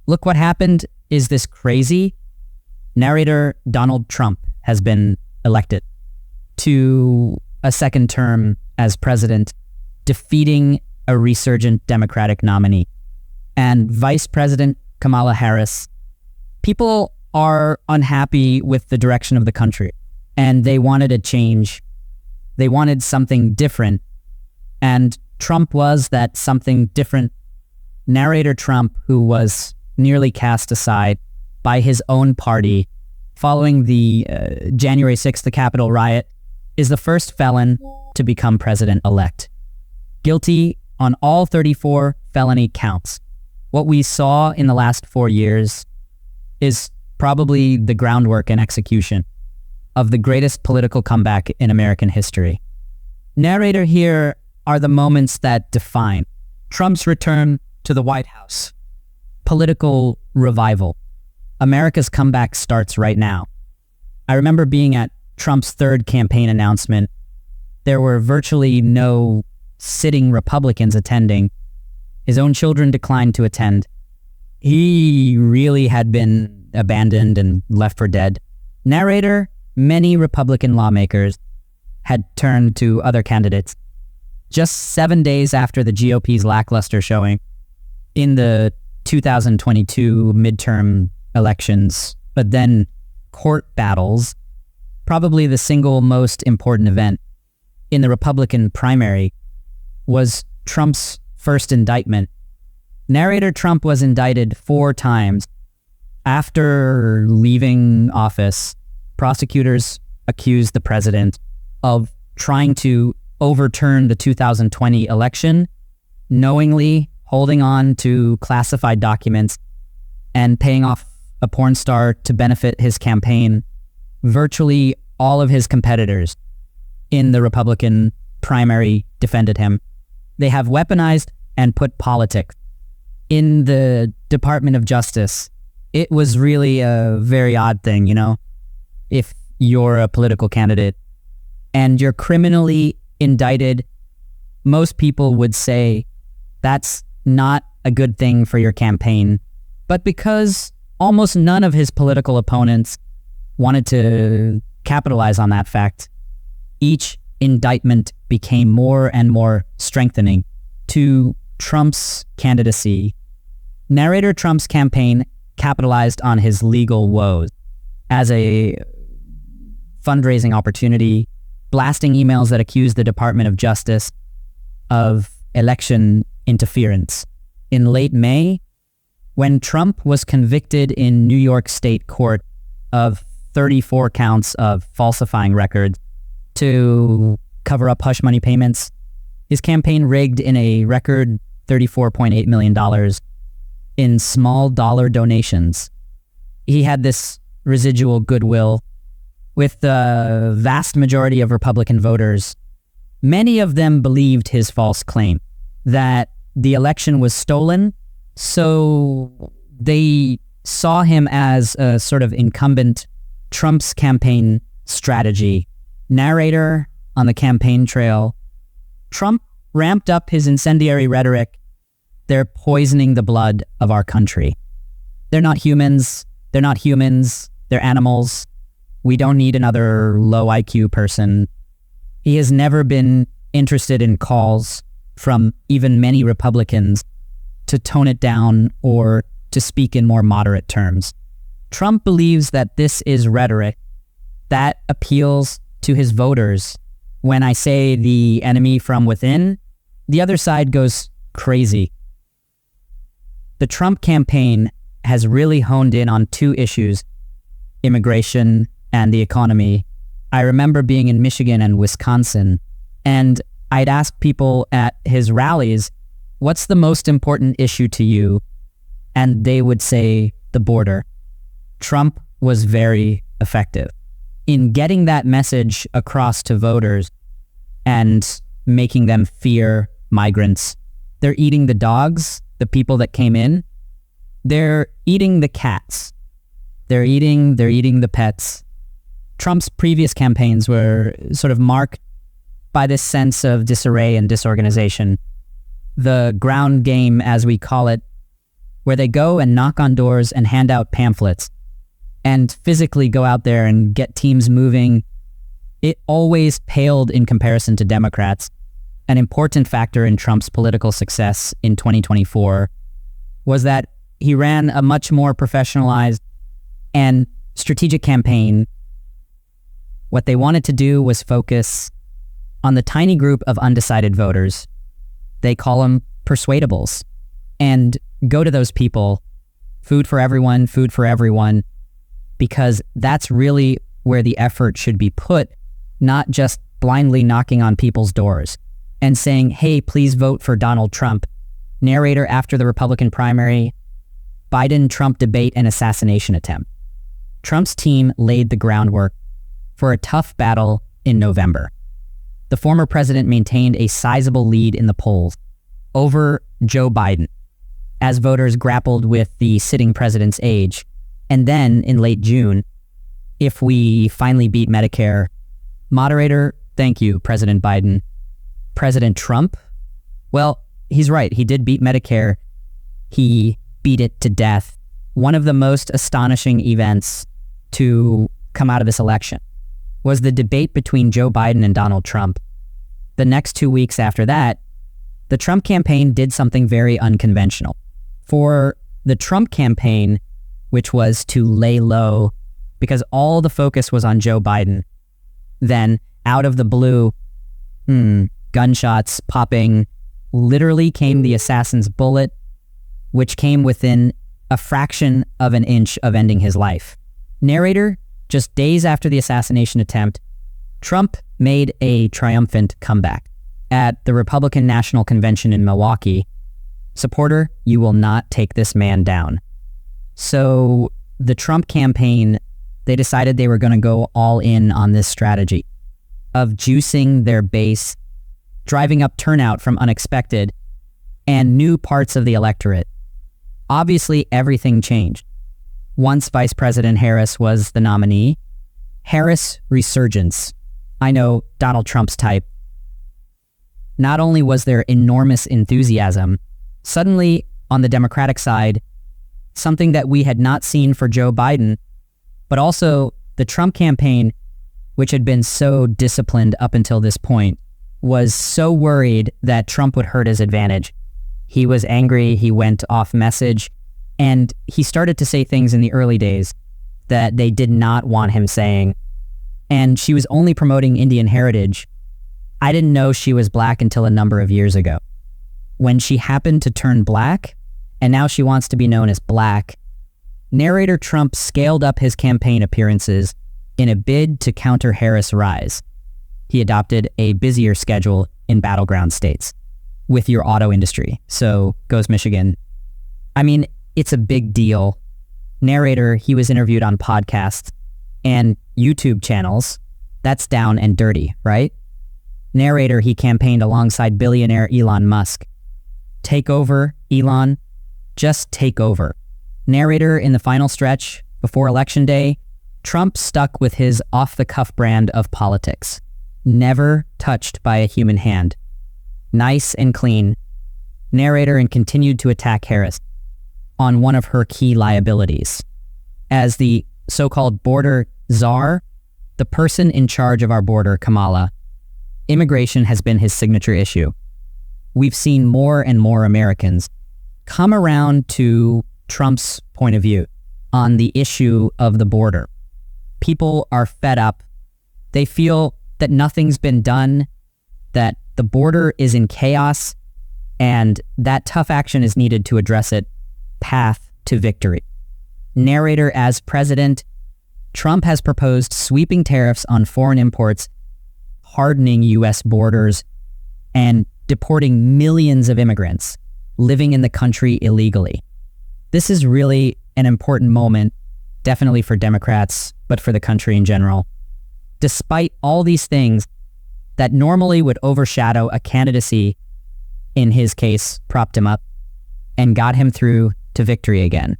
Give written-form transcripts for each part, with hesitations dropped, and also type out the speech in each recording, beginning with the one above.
look what happened. Is this crazy? Narrator Donald Trump has been elected to a second term as president, defeating a resurgent Democratic nominee. And Vice President Kamala Harris, people are unhappy with the direction of the country, and they wanted a change. They wanted something different, and Trump was that something different. Narrator Trump, who was nearly cast aside by his own party following the January 6th, the Capitol riot, is the first felon to become president-elect. Guilty on all 34 felony counts. What we saw in the last 4 years is probably the groundwork and execution of the greatest political comeback in American history. Narrator here are the moments that define Trump's return to the White House. Political revival. America's comeback starts right now. I remember being at Trump's third campaign announcement. There were virtually no sitting Republicans attending. His own children declined to attend. He really had been abandoned and left for dead. Narrator, many Republican lawmakers had turned to other candidates. Just 7 days after the GOP's lackluster showing in the 2022 midterm elections, but then court battles, probably the single most important event in the Republican primary was Trump's first indictment. Narrator Trump was indicted 4 times. After leaving office, prosecutors accused the president of trying to overturn the 2020 election, knowingly holding on to classified documents and paying off a porn star to benefit his campaign. Virtually all of his competitors in the Republican primary defended him. They have weaponized and put politics in the Department of Justice. It was really a very odd thing, if you're a political candidate and you're criminally indicted, most people would say that's not a good thing for your campaign. But because almost none of his political opponents wanted to capitalize on that fact, each indictment became more and more strengthening to Trump's candidacy. Narrator Trump's campaign capitalized on his legal woes as a fundraising opportunity, blasting emails that accused the Department of Justice of election interference. In late May, when Trump was convicted in New York State court of 34 counts of falsifying records to cover up hush money payments, his campaign rigged in a record $34.8 million in small dollar donations. He had this residual goodwill with the vast majority of Republican voters. Many of them believed his false claim that the election was stolen, so they saw him as a sort of incumbent. Trump's campaign strategy. Narrator on the campaign trail. Trump ramped up his incendiary rhetoric. They're poisoning the blood of our country. They're not humans. They're not humans. They're animals. We don't need another low IQ person. He has never been interested in calls from even many Republicans to tone it down or to speak in more moderate terms. Trump believes that this is rhetoric that appeals to his voters. When I say the enemy from within, the other side goes crazy. The Trump campaign has really honed in on 2 issues, immigration and the economy. I remember being in Michigan and Wisconsin, and I'd ask people at his rallies, what's the most important issue to you? And they would say the border. Trump was very effective in getting that message across to voters and making them fear migrants. They're eating the dogs, the people that came in. They're eating the cats. They're eating the pets. Trump's previous campaigns were sort of marked by this sense of disarray and disorganization. The ground game, as we call it, where they go and knock on doors and hand out pamphlets and physically go out there and get teams moving, it always paled in comparison to Democrats. An important factor in Trump's political success in 2024 was that he ran a much more professionalized and strategic campaign. What they wanted to do was focus on the tiny group of undecided voters. They call them persuadables, and go to those people, food for everyone, because that's really where the effort should be put, not just blindly knocking on people's doors and saying, hey, please vote for Donald Trump. Narrator after the Republican primary, Biden-Trump debate and assassination attempt. Trump's team laid the groundwork for a tough battle in November. The former president maintained a sizable lead in the polls over Joe Biden as voters grappled with the sitting president's age. And then in late June, if we finally beat Medicare, moderator, thank you, President Biden. President Trump? Well, he's right. He did beat Medicare. He beat it to death. One of the most astonishing events to come out of this election was the debate between Joe Biden and Donald Trump. The next 2 weeks after that, the Trump campaign did something very unconventional. For the Trump campaign, which was to lay low because all the focus was on Joe Biden, then out of the blue, gunshots popping, literally came the assassin's bullet, which came within a fraction of an inch of ending his life. Narrator, just days after the assassination attempt, Trump made a triumphant comeback at the Republican National Convention in Milwaukee. Supporter, you will not take this man down. So the Trump campaign, they decided they were going to go all in on this strategy of juicing their base, driving up turnout from unexpected and new parts of the electorate. Obviously, everything changed. Once Vice President Harris was the nominee, Harris resurgence. I know, Donald Trump's type. Not only was there enormous enthusiasm, suddenly on the Democratic side, something that we had not seen for Joe Biden, but also the Trump campaign, which had been so disciplined up until this point, was so worried that Trump would hurt his advantage. He was angry, he went off message, and he started to say things in the early days that they did not want him saying. And she was only promoting Indian heritage. I didn't know she was black until a number of years ago. When she happened to turn black, and now she wants to be known as black, narrator Trump scaled up his campaign appearances in a bid to counter Harris' rise. He adopted a busier schedule in battleground states with your auto industry. So goes Michigan. I mean, it's a big deal. Narrator, he was interviewed on podcasts and YouTube channels. That's down and dirty, right? Narrator, he campaigned alongside billionaire Elon Musk. Take over, Elon. Just take over. Narrator, in the final stretch before Election Day, Trump stuck with his off-the-cuff brand of politics. Never touched by a human hand. Nice and clean. Narrator, and continued to attack Harris on one of her key liabilities. As the so-called border czar, the person in charge of our border, Kamala, immigration has been his signature issue. We've seen more and more Americans come around to Trump's point of view on the issue of the border. People are fed up. They feel that nothing's been done, that the border is in chaos, and that tough action is needed to address it. Path to victory. Narrator, as president, Trump has proposed sweeping tariffs on foreign imports, hardening U.S. borders, and deporting millions of immigrants living in the country illegally. This is really an important moment, definitely for Democrats, but for the country in general. Despite all these things that normally would overshadow a candidacy, in his case, propped him up and got him through to victory again.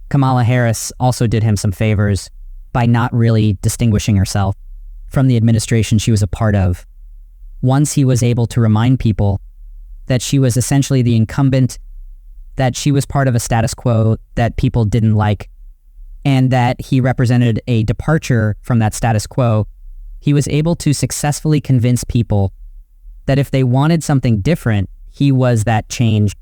Kamala Harris also did him some favors by not really distinguishing herself from the administration she was a part of. Once he was able to remind people that she was essentially the incumbent that she was part of a status quo that people didn't like, and that he represented a departure from that status quo, he was able to successfully convince people that if they wanted something different, he was that change